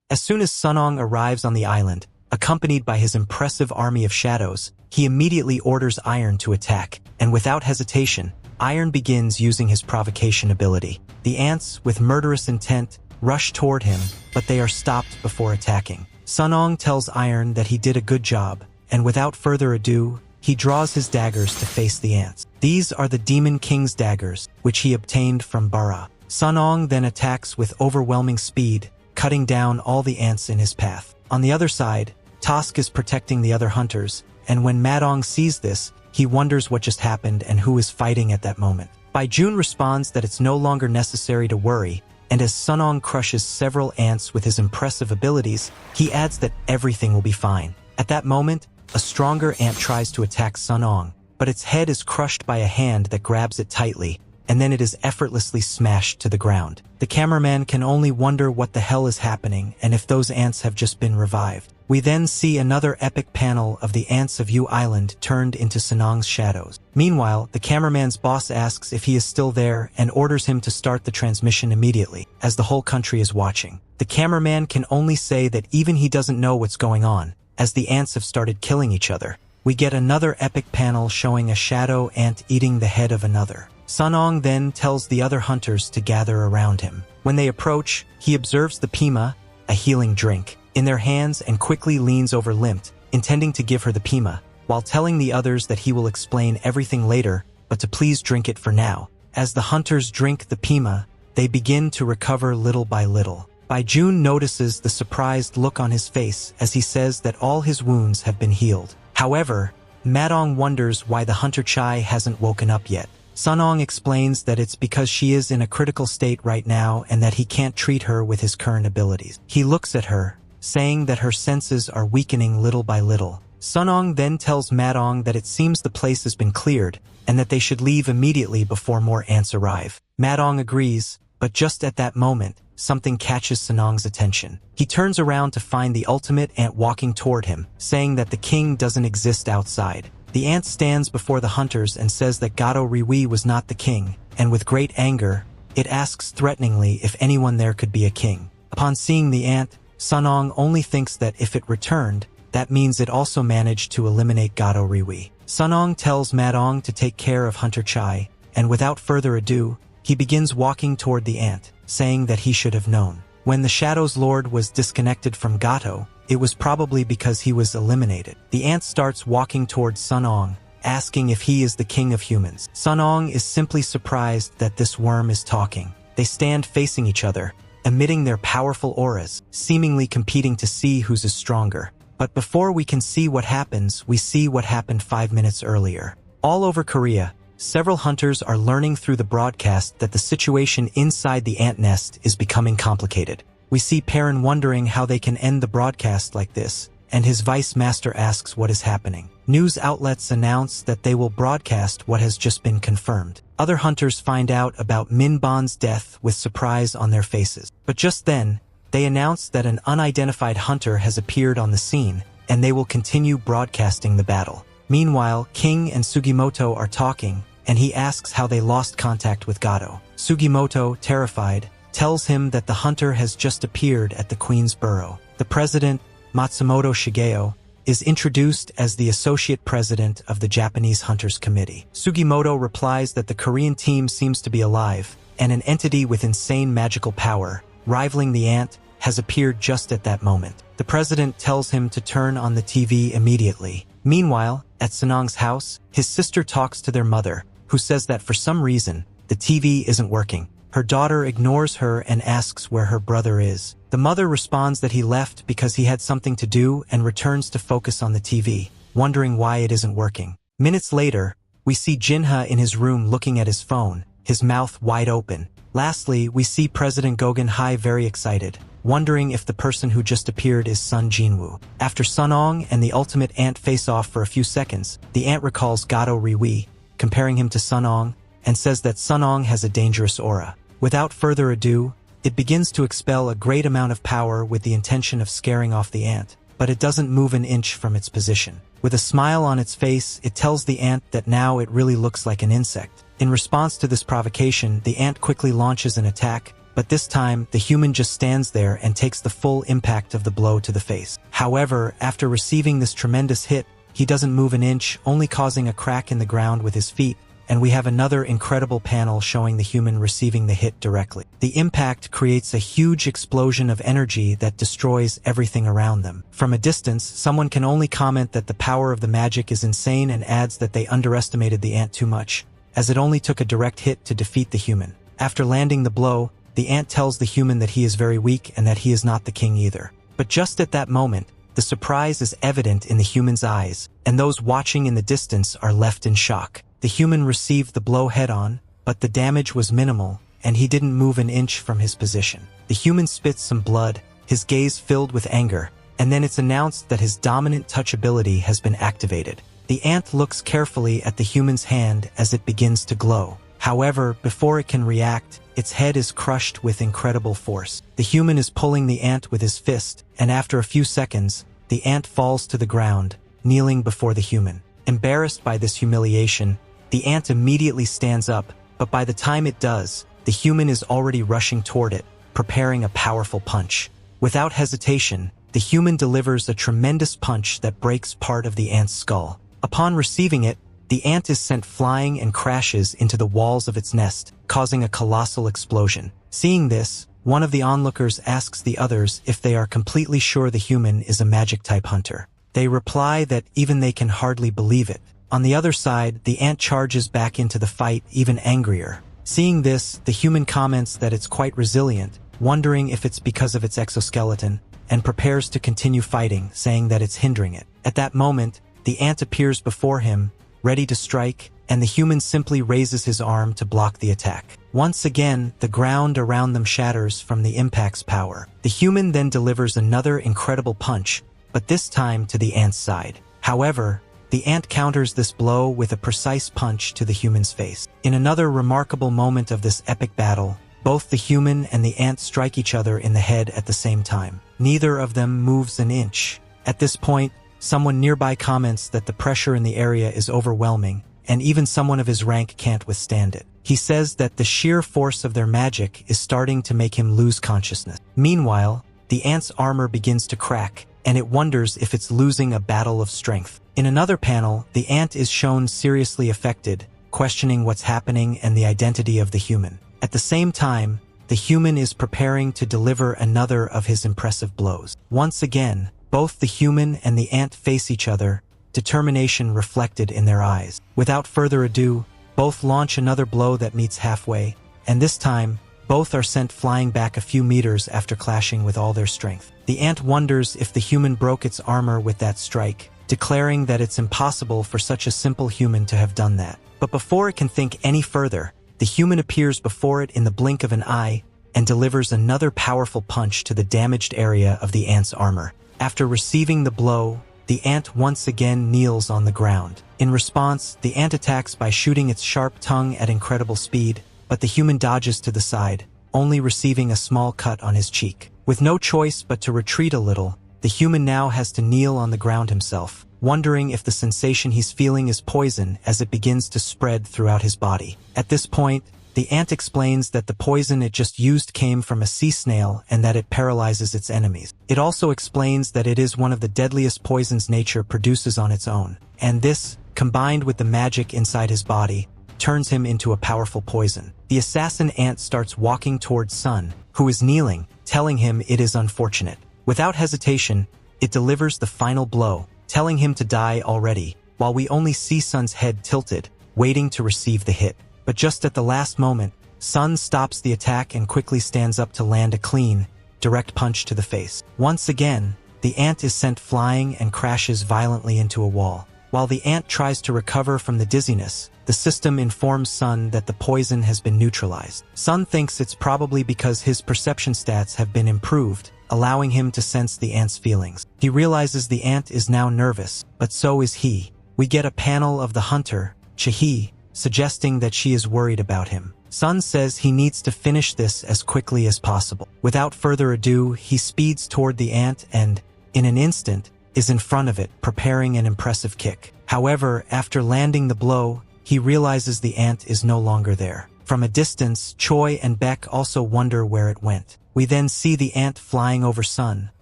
As soon as Sunong arrives on the island, accompanied by his impressive army of shadows, he immediately orders Iron to attack, and without hesitation, Iron begins using his provocation ability. The ants, with murderous intent, rush toward him, but they are stopped before attacking. Sunong tells Iron that he did a good job, and without further ado, he draws his daggers to face the ants. These are the Demon King's daggers, which he obtained from Beru. Sunong then attacks with overwhelming speed, cutting down all the ants in his path. On the other side, Tosk is protecting the other hunters, and when Madong sees this, he wonders what just happened and who is fighting at that moment. Baijun responds that it's no longer necessary to worry, and as Sunong crushes several ants with his impressive abilities, he adds that everything will be fine. At that moment, a stronger ant tries to attack Sunong, but its head is crushed by a hand that grabs it tightly, and then it is effortlessly smashed to the ground. The cameraman can only wonder what the hell is happening and if those ants have just been revived. We then see another epic panel of the ants of Jeju Island turned into Sunong's shadows. Meanwhile, the cameraman's boss asks if he is still there and orders him to start the transmission immediately, as the whole country is watching. The cameraman can only say that even he doesn't know what's going on, as the ants have started killing each other. We get another epic panel showing a shadow ant eating the head of another. Sunong then tells the other hunters to gather around him. When they approach, he observes the pima, a healing drink, in their hands and quickly leans over limped, intending to give her the pima, while telling the others that he will explain everything later, but to please drink it for now. As the hunters drink the pima, they begin to recover little by little. Baijun notices the surprised look on his face as he says that all his wounds have been healed. However, Madong wonders why the hunter Chai hasn't woken up yet. Sunong explains that it's because she is in a critical state right now and that he can't treat her with his current abilities. He looks at her, saying that her senses are weakening little by little. Sunong then tells Madong that it seems the place has been cleared and that they should leave immediately before more ants arrive. Madong agrees, but just at that moment, something catches Sunong's attention. He turns around to find the ultimate ant walking toward him, saying that the king doesn't exist outside. The ant stands before the hunters and says that Gato Riwi was not the king, and with great anger, it asks threateningly if anyone there could be a king. Upon seeing the ant, Sunong only thinks that if it returned, that means it also managed to eliminate Gato Riwi. Sunong tells Madong to take care of Hunter Chai, and without further ado, he begins walking toward the ant, saying that he should have known. When the Shadow's Lord was disconnected from Gato, it was probably because he was eliminated. The ant starts walking towards Sunong, asking if he is the king of humans. Sunong is simply surprised that this worm is talking. They stand facing each other, emitting their powerful auras, seemingly competing to see whose is stronger. But before we can see what happens, we see what happened 5 minutes earlier. All over Korea, several hunters are learning through the broadcast that the situation inside the ant nest is becoming complicated. We see Perrin wondering how they can end the broadcast like this, and his vice master asks what is happening. News outlets announce that they will broadcast what has just been confirmed. Other hunters find out about Min Bon's death with surprise on their faces. But just then, they announce that an unidentified hunter has appeared on the scene, and they will continue broadcasting the battle. Meanwhile, King and Sugimoto are talking, and he asks how they lost contact with Gato. Sugimoto, terrified, tells him that the hunter has just appeared at the Queen's Burrow. The president, Matsumoto Shigeo, is introduced as the associate president of the Japanese Hunters Committee. Sugimoto replies that the Korean team seems to be alive, and an entity with insane magical power, rivaling the ant, has appeared just at that moment. The president tells him to turn on the TV immediately. Meanwhile, at Sunong's house, his sister talks to their mother, who says that for some reason, the TV isn't working. Her daughter ignores her and asks where her brother is. The mother responds that he left because he had something to do and returns to focus on the TV, wondering why it isn't working. Minutes later, we see Jinha in his room looking at his phone, his mouth wide open. Lastly, we see President Gogan Hai very excited, wondering if the person who just appeared is Sun Jinwoo. After Sunong and the ultimate ant face off for a few seconds, the ant recalls Gato Riwi, comparing him to Sunong, and says that Sunong has a dangerous aura. Without further ado, it begins to expel a great amount of power with the intention of scaring off the ant, but it doesn't move an inch from its position. With a smile on its face, it tells the ant that now it really looks like an insect. In response to this provocation, the ant quickly launches an attack, but this time, the human just stands there and takes the full impact of the blow to the face. However, after receiving this tremendous hit, he doesn't move an inch, only causing a crack in the ground with his feet, and we have another incredible panel showing the human receiving the hit directly. The impact creates a huge explosion of energy that destroys everything around them. From a distance, someone can only comment that the power of the magic is insane and adds that they underestimated the ant too much, as it only took a direct hit to defeat the human. After landing the blow, the ant tells the human that he is very weak and that he is not the king either. But just at that moment, the surprise is evident in the human's eyes, and those watching in the distance are left in shock. The human received the blow head-on, but the damage was minimal, and he didn't move an inch from his position. The human spits some blood, his gaze filled with anger, and then it's announced that his dominant touch ability has been activated. The ant looks carefully at the human's hand as it begins to glow. However, before it can react, its head is crushed with incredible force. The human is pulling the ant with his fist, and after a few seconds, the ant falls to the ground, kneeling before the human. Embarrassed by this humiliation, the ant immediately stands up, but by the time it does, the human is already rushing toward it, preparing a powerful punch. Without hesitation, the human delivers a tremendous punch that breaks part of the ant's skull. Upon receiving it, the ant is sent flying and crashes into the walls of its nest, causing a colossal explosion. Seeing this, one of the onlookers asks the others if they are completely sure the human is a magic-type hunter. They reply that even they can hardly believe it. On the other side, the ant charges back into the fight even angrier. Seeing this, the human comments that it's quite resilient, wondering if it's because of its exoskeleton, and prepares to continue fighting, saying that it's hindering it. At that moment, the ant appears before him, ready to strike, and the human simply raises his arm to block the attack. Once again, the ground around them shatters from the impact's power. The human then delivers another incredible punch, but this time to the ant's side. However, the ant counters this blow with a precise punch to the human's face. In another remarkable moment of this epic battle, both the human and the ant strike each other in the head at the same time. Neither of them moves an inch. At this point, someone nearby comments that the pressure in the area is overwhelming, and even someone of his rank can't withstand it. He says that the sheer force of their magic is starting to make him lose consciousness. Meanwhile, the ant's armor begins to crack, and it wonders if it's losing a battle of strength. In another panel, the ant is shown seriously affected, questioning what's happening and the identity of the human. At the same time, the human is preparing to deliver another of his impressive blows. Once again, both the human and the ant face each other, determination reflected in their eyes. Without further ado, both launch another blow that meets halfway, and this time, both are sent flying back a few meters after clashing with all their strength. The ant wonders if the human broke its armor with that strike, declaring that it's impossible for such a simple human to have done that. But before it can think any further, the human appears before it in the blink of an eye and delivers another powerful punch to the damaged area of the ant's armor. After receiving the blow, the ant once again kneels on the ground. In response, the ant attacks by shooting its sharp tongue at incredible speed, but the human dodges to the side, only receiving a small cut on his cheek. With no choice but to retreat a little, the human now has to kneel on the ground himself, wondering if the sensation he's feeling is poison as it begins to spread throughout his body. At this point, the ant explains that the poison it just used came from a sea snail and that it paralyzes its enemies. It also explains that it is one of the deadliest poisons nature produces on its own, and this, combined with the magic inside his body, turns him into a powerful poison. The assassin ant starts walking towards Sun, who is kneeling, telling him it is unfortunate. Without hesitation, it delivers the final blow, telling him to die already, while we only see Sun's head tilted, waiting to receive the hit. But just at the last moment, Sun stops the attack and quickly stands up to land a clean, direct punch to the face. Once again, the ant is sent flying and crashes violently into a wall. While the ant tries to recover from the dizziness, the system informs Sun that the poison has been neutralized. Sun thinks it's probably because his perception stats have been improved, allowing him to sense the ant's feelings. He realizes the ant is now nervous, but so is he. We get a panel of the hunter, Chae, suggesting that she is worried about him. Sun says he needs to finish this as quickly as possible. Without further ado, he speeds toward the ant and, in an instant, is in front of it, preparing an impressive kick. However, after landing the blow, he realizes the ant is no longer there. From a distance, Choi and Beck also wonder where it went. We then see the ant flying over Sun,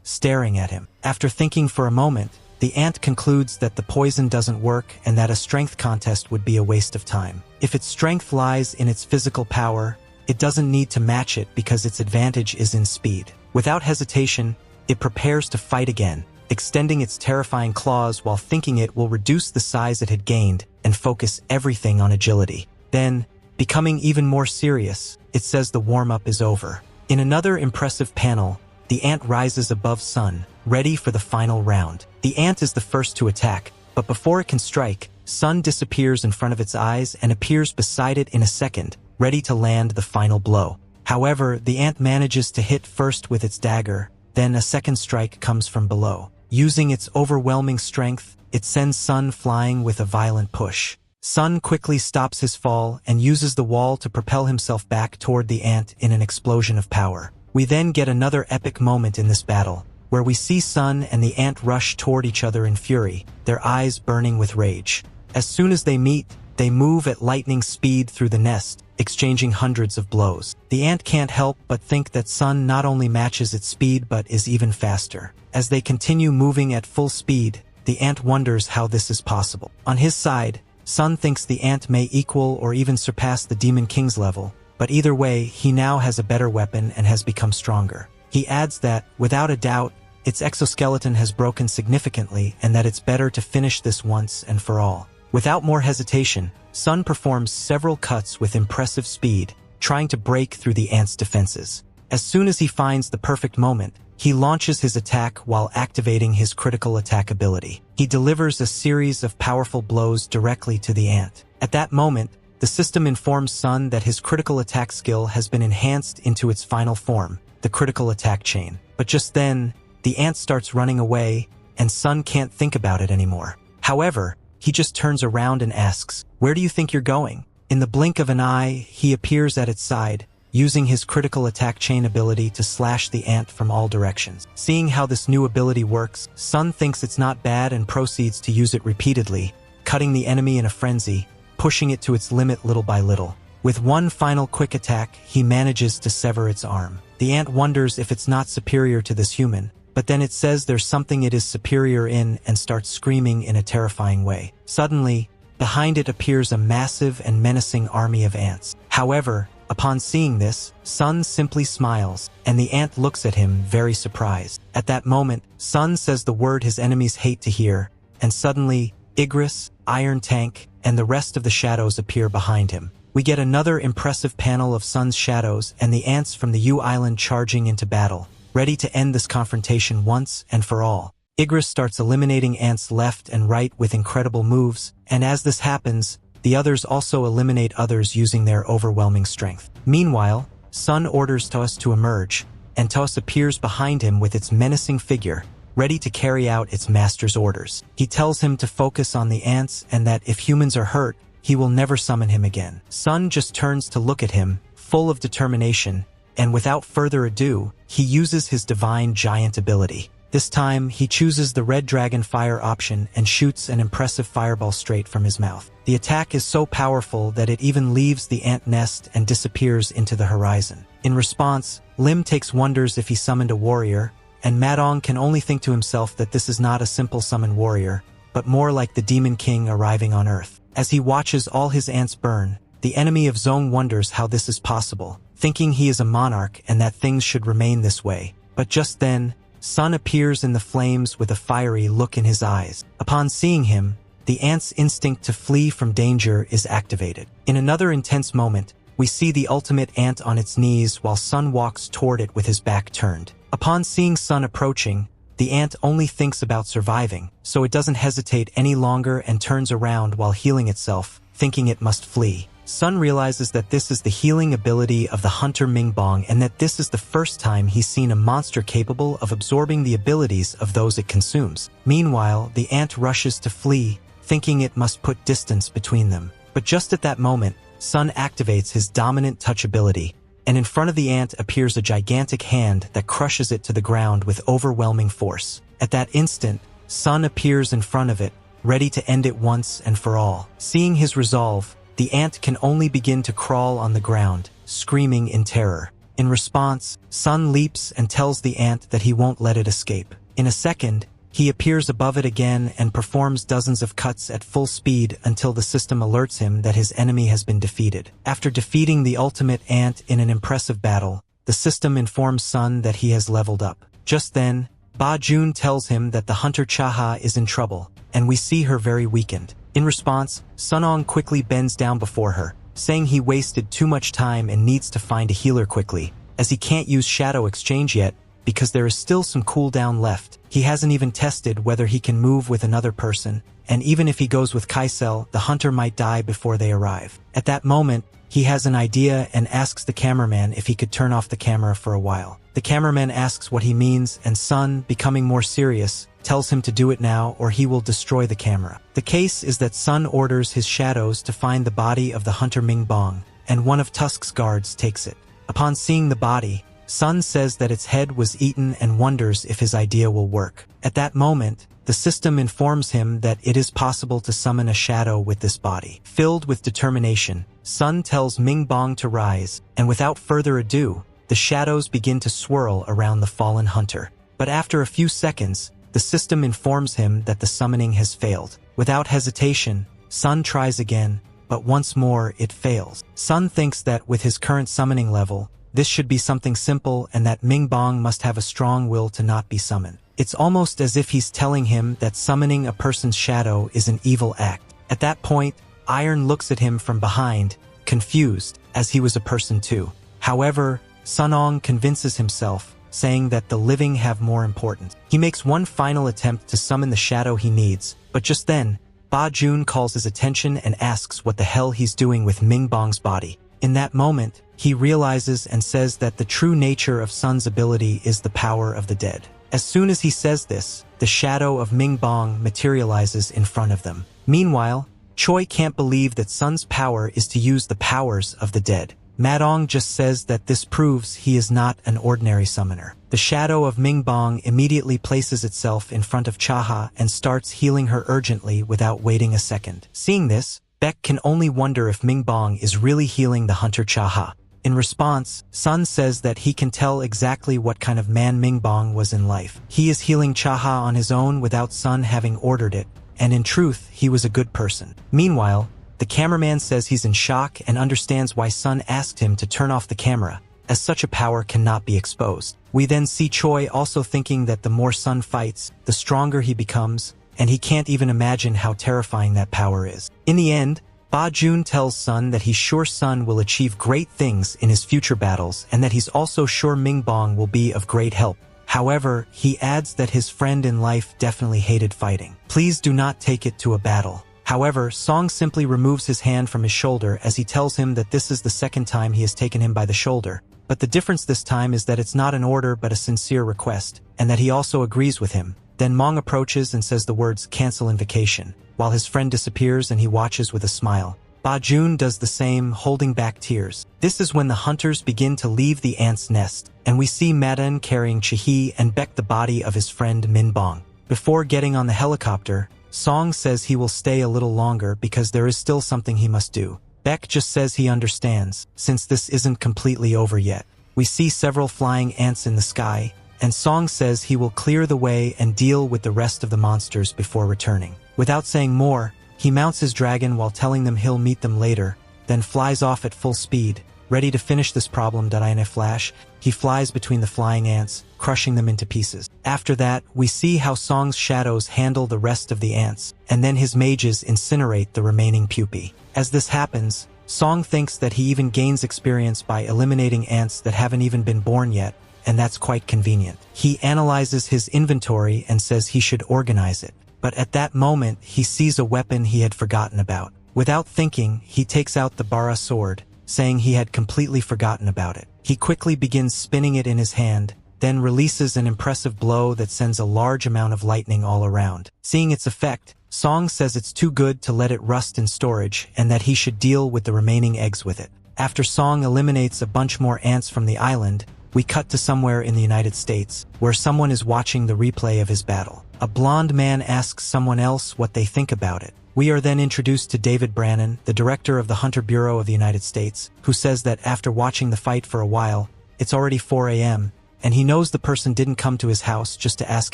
staring at him. After thinking for a moment, the ant concludes that the poison doesn't work and that a strength contest would be a waste of time. If its strength lies in its physical power, it doesn't need to match it because its advantage is in speed. Without hesitation, it prepares to fight again, extending its terrifying claws while thinking it will reduce the size it had gained and focus everything on agility. Then, becoming even more serious, it says the warm-up is over. In another impressive panel, the ant rises above Sun, ready for the final round. The ant is the first to attack, but before it can strike, Sun disappears in front of its eyes and appears beside it in a second, ready to land the final blow. However, the ant manages to hit first with its dagger, then a second strike comes from below. Using its overwhelming strength, it sends Sun flying with a violent push. Sun quickly stops his fall and uses the wall to propel himself back toward the ant in an explosion of power. We then get another epic moment in this battle, where we see Sun and the ant rush toward each other in fury, their eyes burning with rage. As soon as they meet, they move at lightning speed through the nest, exchanging hundreds of blows. The ant can't help but think that Sun not only matches its speed but is even faster. As they continue moving at full speed, the ant wonders how this is possible. On his side, Sun thinks the ant may equal or even surpass the Demon King's level, but either way, he now has a better weapon and has become stronger. He adds that, without a doubt, its exoskeleton has broken significantly and that it's better to finish this once and for all. Without more hesitation, Sun performs several cuts with impressive speed, trying to break through the ant's defenses. As soon as he finds the perfect moment, he launches his attack while activating his critical attack ability. He delivers a series of powerful blows directly to the ant. At that moment, the system informs Sun that his critical attack skill has been enhanced into its final form, the critical attack chain. But just then, the ant starts running away, and Sun can't think about it anymore. However, he just turns around and asks, "Where do you think you're going?" In the blink of an eye, he appears at its side, using his critical attack chain ability to slash the ant from all directions. Seeing how this new ability works, Sun thinks it's not bad and proceeds to use it repeatedly, cutting the enemy in a frenzy, pushing it to its limit little by little. With one final quick attack, he manages to sever its arm. The ant wonders if it's not superior to this human, but then it says there's something it is superior in and starts screaming in a terrifying way. Suddenly, behind it appears a massive and menacing army of ants. However, upon seeing this, Sun simply smiles, and the ant looks at him very surprised. At that moment, Sun says the word his enemies hate to hear, and suddenly, Igris, Iron Tank, and the rest of the shadows appear behind him. We get another impressive panel of Sun's shadows and the ants from the Jeju Island charging into battle, ready to end this confrontation once and for all. Igris starts eliminating ants left and right with incredible moves, and as this happens, the others also eliminate others using their overwhelming strength. Meanwhile, Sun orders Taos to emerge, and Taos appears behind him with its menacing figure, ready to carry out its master's orders. He tells him to focus on the ants and that if humans are hurt, he will never summon him again. Sun just turns to look at him, full of determination, and without further ado, he uses his divine giant ability. This time, he chooses the red dragon fire option and shoots an impressive fireball straight from his mouth. The attack is so powerful that it even leaves the ant nest and disappears into the horizon. In response, Lim takes wonders if he summoned a warrior, and Madong can only think to himself that this is not a simple summon warrior, but more like the Demon King arriving on Earth. As he watches all his ants burn, the enemy of Zong wonders how this is possible, thinking he is a monarch and that things should remain this way. But just then, Sun appears in the flames with a fiery look in his eyes. Upon seeing him, the ant's instinct to flee from danger is activated. In another intense moment, we see the ultimate ant on its knees while Sun walks toward it with his back turned. Upon seeing Sun approaching, the ant only thinks about surviving, so it doesn't hesitate any longer and turns around while healing itself, thinking it must flee. Sun realizes that this is the healing ability of the hunter Mingbong and that this is the first time he's seen a monster capable of absorbing the abilities of those it consumes. Meanwhile, the ant rushes to flee, thinking it must put distance between them. But just at that moment, Sun activates his dominant touch ability, and in front of the ant appears a gigantic hand that crushes it to the ground with overwhelming force. At that instant, Sun appears in front of it, ready to end it once and for all. Seeing his resolve, the ant can only begin to crawl on the ground, screaming in terror. In response, Sun leaps and tells the ant that he won't let it escape. In a second, he appears above it again and performs dozens of cuts at full speed until the system alerts him that his enemy has been defeated. After defeating the ultimate ant in an impressive battle, the system informs Sun that he has leveled up. Just then, Ba Jun tells him that the hunter Chaha is in trouble, and we see her very weakened. In response, Sunong quickly bends down before her, saying he wasted too much time and needs to find a healer quickly, as he can't use Shadow Exchange yet because there is still some cooldown left. He hasn't even tested whether he can move with another person, and even if he goes with Kaisel, the hunter might die before they arrive. At that moment, he has an idea and asks the cameraman if he could turn off the camera for a while. The cameraman asks what he means, and Sun, becoming more serious, tells him to do it now or he will destroy the camera. The case is that Sun orders his shadows to find the body of the hunter Ming Bong, and one of Tusk's guards takes it. Upon seeing the body, Sun says that its head was eaten and wonders if his idea will work. At that moment, the system informs him that it is possible to summon a shadow with this body. Filled with determination, Sun tells Ming Bong to rise, and without further ado, the shadows begin to swirl around the fallen hunter. But after a few seconds, the system informs him that the summoning has failed. Without hesitation, Sun tries again, but once more it fails. Sun thinks that with his current summoning level, this should be something simple and that Ming Bong must have a strong will to not be summoned. It's almost as if he's telling him that summoning a person's shadow is an evil act. At that point, Iron looks at him from behind, confused, as he was a person too. However, Sunong convinces himself, saying that the living have more importance. He makes one final attempt to summon the shadow he needs, but just then, Ba Jun calls his attention and asks what the hell he's doing with Ming Bong's body. In that moment, he realizes and says that the true nature of Sun's ability is the power of the dead. As soon as he says this, the shadow of Ming Bong materializes in front of them. Meanwhile, Choi can't believe that Sun's power is to use the powers of the dead. Madong just says that this proves he is not an ordinary summoner. The shadow of Ming Bong immediately places itself in front of Chaha and starts healing her urgently without waiting a second. Seeing this, Beck can only wonder if Ming Bong is really healing the hunter Chaha. In response, Sun says that he can tell exactly what kind of man Ming Bong was in life. He is healing Chaha on his own without Sun having ordered it, and in truth, he was a good person. Meanwhile, the cameraman says he's in shock and understands why Sun asked him to turn off the camera, as such a power cannot be exposed. We then see Choi also thinking that the more Sun fights, the stronger he becomes, and he can't even imagine how terrifying that power is. In the end, Ba Jun tells Sun that he's sure Sun will achieve great things in his future battles and that he's also sure Ming Bong will be of great help. However, he adds that his friend in life definitely hated fighting. Please do not take it to a battle. However, Song simply removes his hand from his shoulder as he tells him that this is the second time he has taken him by the shoulder. But the difference this time is that it's not an order but a sincere request, and that he also agrees with him. Then Mong approaches and says the words "cancel invocation," while his friend disappears and he watches with a smile. Ba Jun does the same, holding back tears. This is when the hunters begin to leave the ant's nest, and we see Madan carrying Chihi and Beck the body of his friend Min Bong. Before getting on the helicopter, Song says he will stay a little longer because there is still something he must do. Beck just says he understands, since this isn't completely over yet. We see several flying ants in the sky, and Song says he will clear the way and deal with the rest of the monsters before returning. Without saying more, he mounts his dragon while telling them he'll meet them later, then flies off at full speed. Ready to finish this problem. In a flash, he flies between the flying ants, crushing them into pieces. After that, we see how Song's shadows handle the rest of the ants, and then his mages incinerate the remaining pupae. As this happens, Song thinks that he even gains experience by eliminating ants that haven't even been born yet, and that's quite convenient. He analyzes his inventory and says he should organize it. But at that moment, he sees a weapon he had forgotten about. Without thinking, he takes out the Bara sword, saying he had completely forgotten about it. He quickly begins spinning it in his hand, then releases an impressive blow that sends a large amount of lightning all around. Seeing its effect, Song says it's too good to let it rust in storage and that he should deal with the remaining eggs with it. After Song eliminates a bunch more ants from the island, we cut to somewhere in the United States, where someone is watching the replay of his battle. A blonde man asks someone else what they think about it. We are then introduced to David Brannon, the director of the Hunter Bureau of the United States, who says that after watching the fight for a while, it's already 4 a.m., and he knows the person didn't come to his house just to ask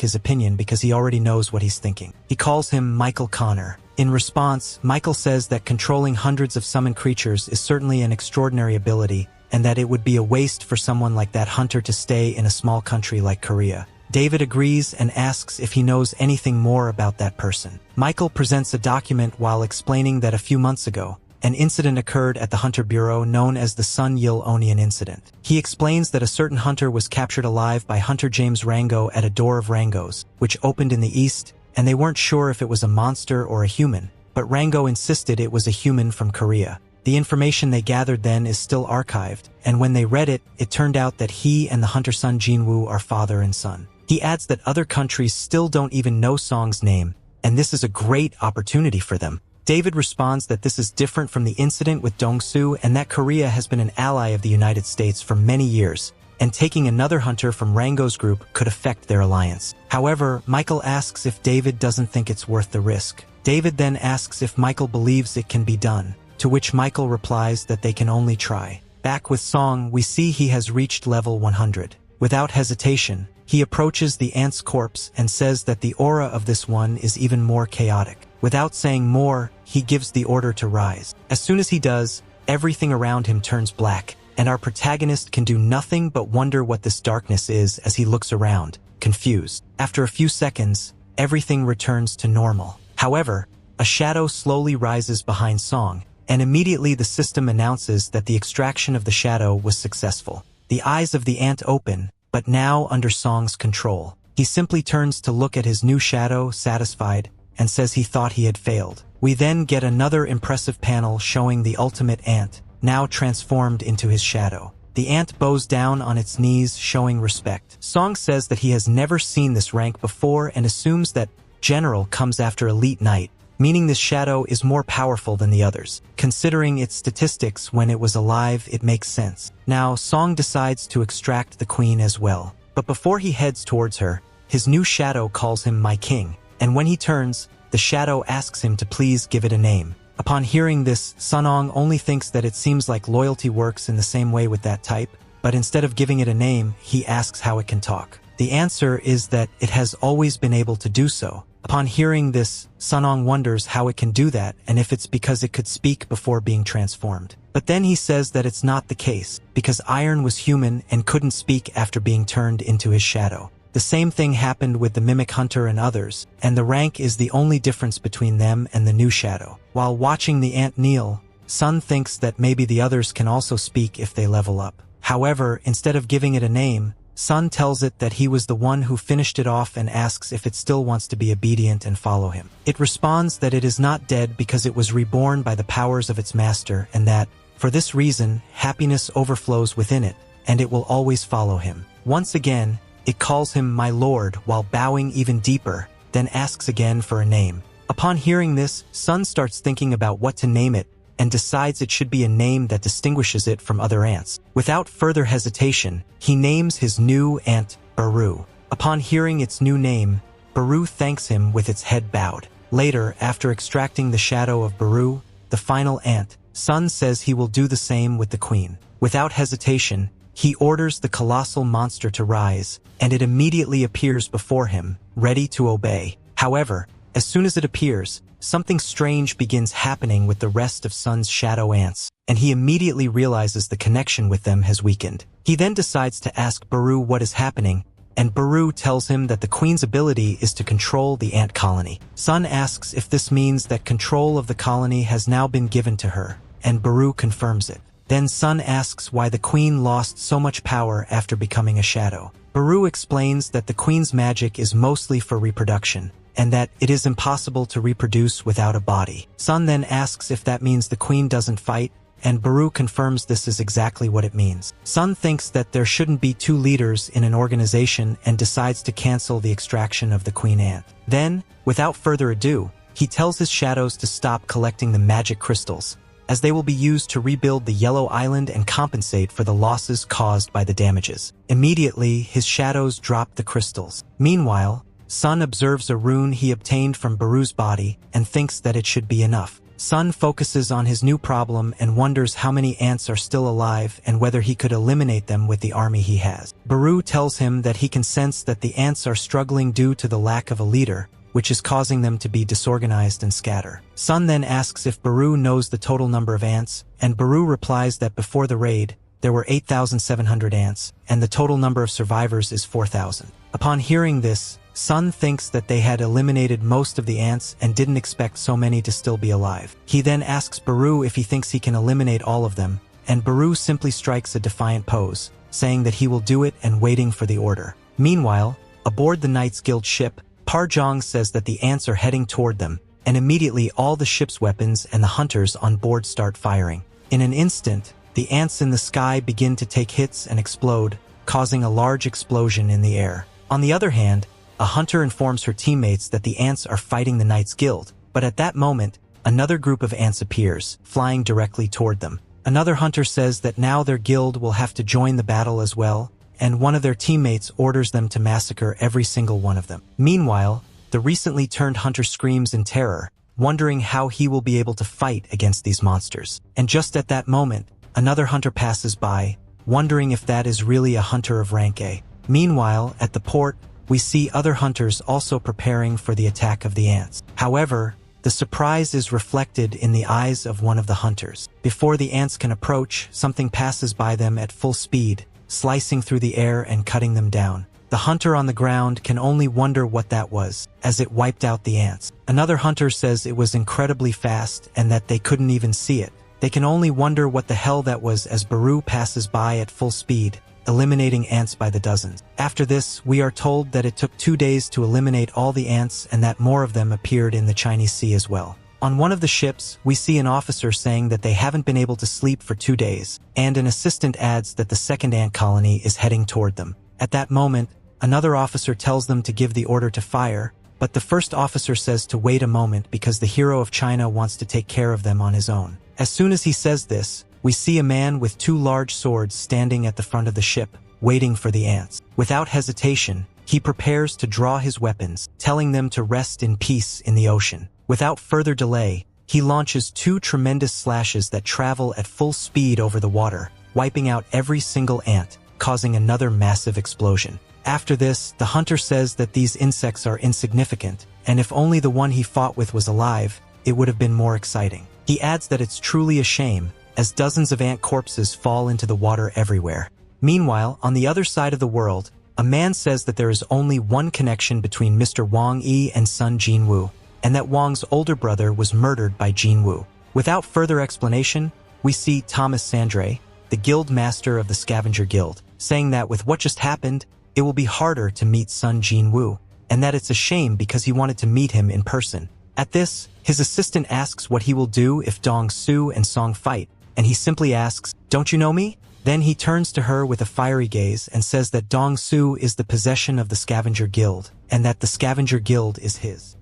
his opinion because he already knows what he's thinking. He calls him Michael Connor. In response, Michael says that controlling hundreds of summoned creatures is certainly an extraordinary ability, and that it would be a waste for someone like that hunter to stay in a small country like Korea. David agrees and asks if he knows anything more about that person. Michael presents a document while explaining that a few months ago, an incident occurred at the Hunter Bureau known as the Sun Yil Onion Incident. He explains that a certain hunter was captured alive by Hunter James Rango at a door of Rango's, which opened in the east, and they weren't sure if it was a monster or a human, but Rango insisted it was a human from Korea. The information they gathered then is still archived, and when they read it, it turned out that he and the hunter son Jinwoo are father and son. He adds that other countries still don't even know Song's name, and this is a great opportunity for them. David responds that this is different from the incident with Dongsu and that Korea has been an ally of the United States for many years, and taking another hunter from Rango's group could affect their alliance. However, Michael asks if David doesn't think it's worth the risk. David then asks if Michael believes it can be done, to which Michael replies that they can only try. Back with Song, we see he has reached level 100. Without hesitation, he approaches the ant's corpse and says that the aura of this one is even more chaotic. Without saying more, he gives the order to rise. As soon as he does, everything around him turns black, and our protagonist can do nothing but wonder what this darkness is as he looks around, confused. After a few seconds, everything returns to normal. However, a shadow slowly rises behind Song, and immediately the system announces that the extraction of the shadow was successful. The eyes of the ant open, but now under Song's control. He simply turns to look at his new shadow, satisfied, and says he thought he had failed. We then get another impressive panel showing the ultimate ant, now transformed into his shadow. The ant bows down on its knees, showing respect. Song says that he has never seen this rank before and assumes that General comes after Elite Knight, meaning this shadow is more powerful than the others. Considering its statistics when it was alive, it makes sense. Now, Song decides to extract the queen as well. But before he heads towards her, his new shadow calls him my king, and when he turns, the shadow asks him to please give it a name. Upon hearing this, Sunong only thinks that it seems like loyalty works in the same way with that type, but instead of giving it a name, he asks how it can talk. The answer is that it has always been able to do so. Upon hearing this, Sunong wonders how it can do that and if it's because it could speak before being transformed. But then he says that it's not the case, because Iron was human and couldn't speak after being turned into his shadow. The same thing happened with the Mimic Hunter and others, and the rank is the only difference between them and the new shadow. While watching the ant kneel, Sun thinks that maybe the others can also speak if they level up. However, instead of giving it a name, Sun tells it that he was the one who finished it off and asks if it still wants to be obedient and follow him. It responds that it is not dead because it was reborn by the powers of its master and that, for this reason, happiness overflows within it, and it will always follow him. Once again, it calls him my lord while bowing even deeper, then asks again for a name. Upon hearing this, Sun starts thinking about what to name it and decides it should be a name that distinguishes it from other ants. Without further hesitation, he names his new ant Beru. Upon hearing its new name, Beru thanks him with its head bowed. Later, after extracting the shadow of Beru, the final ant, Sun says he will do the same with the queen. Without hesitation, he orders the colossal monster to rise, and it immediately appears before him, ready to obey. However, as soon as it appears, something strange begins happening with the rest of Sun's shadow ants, and he immediately realizes the connection with them has weakened. He then decides to ask Beru what is happening, and Beru tells him that the queen's ability is to control the ant colony. Sun asks if this means that control of the colony has now been given to her, and Beru confirms it. Then Sun asks why the queen lost so much power after becoming a shadow. Beru explains that the queen's magic is mostly for reproduction, and that it is impossible to reproduce without a body. Sun then asks if that means the queen doesn't fight, and Beru confirms this is exactly what it means. Sun thinks that there shouldn't be two leaders in an organization and decides to cancel the extraction of the queen ant. Then, without further ado, he tells his shadows to stop collecting the magic crystals, as they will be used to rebuild the Yellow Island and compensate for the losses caused by the damages. Immediately, his shadows drop the crystals. Meanwhile, Sun observes a rune he obtained from Beru's body and thinks that it should be enough. Sun focuses on his new problem and wonders how many ants are still alive and whether he could eliminate them with the army he has. Beru tells him that he can sense that the ants are struggling due to the lack of a leader, which is causing them to be disorganized and scatter. Sun then asks if Beru knows the total number of ants, and Beru replies that before the raid, there were 8,700 ants, and the total number of survivors is 4,000. Upon hearing this, Sun thinks that they had eliminated most of the ants and didn't expect so many to still be alive. He then asks Beru if he thinks he can eliminate all of them, and Beru simply strikes a defiant pose, saying that he will do it and waiting for the order. Meanwhile, aboard the Knights Guild ship, Parjong says that the ants are heading toward them, and immediately all the ship's weapons and the hunters on board start firing. In an instant, the ants in the sky begin to take hits and explode, causing a large explosion in the air. On the other hand, a hunter informs her teammates that the ants are fighting the Knights Guild, but at that moment, another group of ants appears, flying directly toward them. Another hunter says that now their guild will have to join the battle as well, and one of their teammates orders them to massacre every single one of them. Meanwhile, the recently turned hunter screams in terror, wondering how he will be able to fight against these monsters. And just at that moment, another hunter passes by, wondering if that is really a hunter of rank A. Meanwhile, at the port, we see other hunters also preparing for the attack of the ants. However, the surprise is reflected in the eyes of one of the hunters. Before the ants can approach, something passes by them at full speed, slicing through the air and cutting them down. The hunter on the ground can only wonder what that was, as it wiped out the ants. Another hunter says it was incredibly fast and that they couldn't even see it. They can only wonder what the hell that was as Beru passes by at full speed, eliminating ants by the dozens. After this, we are told that it took 2 days to eliminate all the ants and that more of them appeared in the Chinese Sea as well. On one of the ships, we see an officer saying that they haven't been able to sleep for 2 days, and an assistant adds that the second ant colony is heading toward them. At that moment, another officer tells them to give the order to fire, but the first officer says to wait a moment because the hero of China wants to take care of them on his own. As soon as he says this, we see a man with 2 large swords standing at the front of the ship, waiting for the ants. Without hesitation, he prepares to draw his weapons, telling them to rest in peace in the ocean. Without further delay, he launches 2 tremendous slashes that travel at full speed over the water, wiping out every single ant, causing another massive explosion. After this, the hunter says that these insects are insignificant, and if only the one he fought with was alive, it would have been more exciting. He adds that it's truly a shame, as dozens of ant corpses fall into the water everywhere. Meanwhile, on the other side of the world, a man says that there is only one connection between Mr. Wang Yi and son Jinwoo, and that Wang's older brother was murdered by Jinwoo. Without further explanation, we see Thomas Sandre, the guild master of the Scavenger Guild, saying that with what just happened, it will be harder to meet son Jinwoo, and that it's a shame because he wanted to meet him in person. At this, his assistant asks what he will do if Dong Su and Song fight, and he simply asks, "Don't you know me?" Then he turns to her with a fiery gaze and says that Dong Su is the possession of the Scavenger Guild, and that the Scavenger Guild is his.